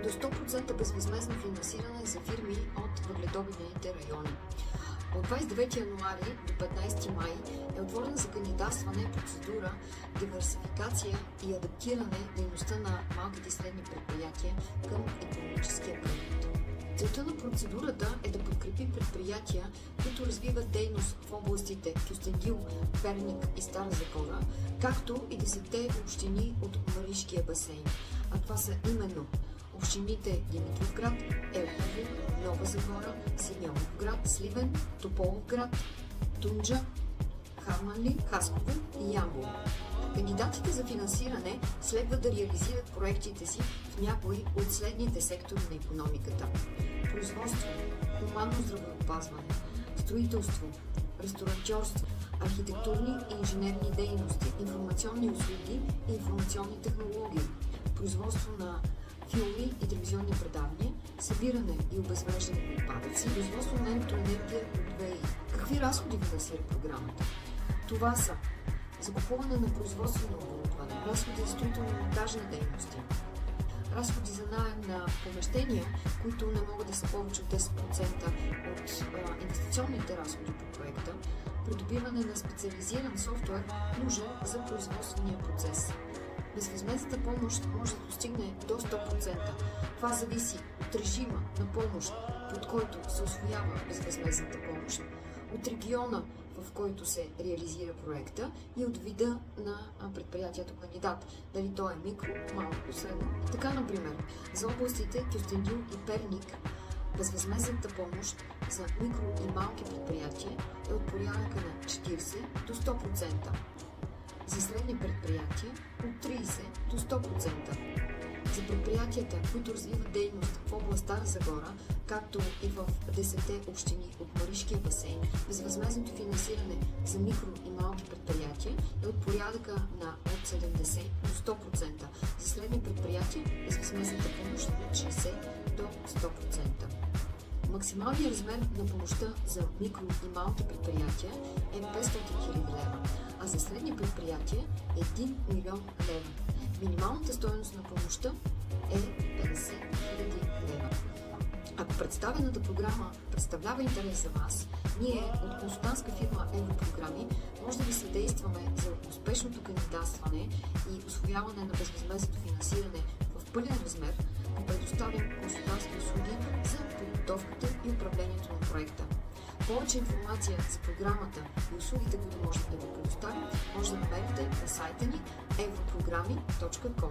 до 100% безвъзмездно финансиране за фирми от въгледобивните райони. От 29 януари до 15 май е отворена за кандидатстване процедура диверсификация и адаптиране дейността на малките и средни предприятия към икономическия преход. Целта на процедурата е да подкрепи предприятия, които развиват дейност в областите Кюстендил, Перник и Стара Загора, както и 10 общини от Маришкия басейн. А това са именно общините Димитровград, Елхово, Нова Загора, Симеоновград, Сливен, Тополовград, Тунджа, Харманли, Хасково и Ямбол. Кандидатите за финансиране следва да реализират проектите си в някои от следните сектори на икономиката: производство, хуманно здравеопазване, строителство, ресторантьорство, архитектурни и инженерни дейности, информационни услуги и информационни технологии, производство на филми и телевизионни предавания, събиране и обезвреждане на отпадъци, производство на електроенергия от ВЕИ. Какви разходи финансира програмата? Това са закупуване на производствено оборудване, разходи за строително-монтажни дейности, разходи за наем на помещения, които не могат да са повече от 10% от инвестиционните разходи по проекта, придобиване на специализиран софтуер, нужен за производствения процес. Безвъзмездната помощ може да достигне до 100%. Това зависи от режима на помощ, под който се усвоява безвъзмездната помощ, от региона, в който се реализира проекта и от вида на предприятието кандидат. Дали то е микро, малко, средно. Така, например, за областите Кюстендил и Перник безвъзмездната помощ за микро и малки предприятия е от порядъка на 40 до 100%. За средни предприятия от 30 до 100%. За предприятията, които развиват дейност в област Стара Загора, както и в 10 общини от Маришкия басейн, безвъзмездното финансиране за микро и малки предприятия е от порядъка на от 70 до 100%. За средни предприятия безвъзмездната помощ от 60 до 100%. Максималният размер на помощта за микро и малки предприятия е 500 000 лева, а за средни предприятия е 1 милион лева. Минималната стойност на помощта е 50 000 лева. Ако представената програма представлява интерес за вас, ние от консултантска фирма Европрограми може да ви съдействаме за успешното кандидатстване и усвояване на безвъзмездното финансиране в пълен размер, да предоставим консултантски услуги за подготовката и управлението на проекта. Повече информация за програмата и услугите, които можем да ви предоставим, може да намерите на сайта ни europrogrami.com.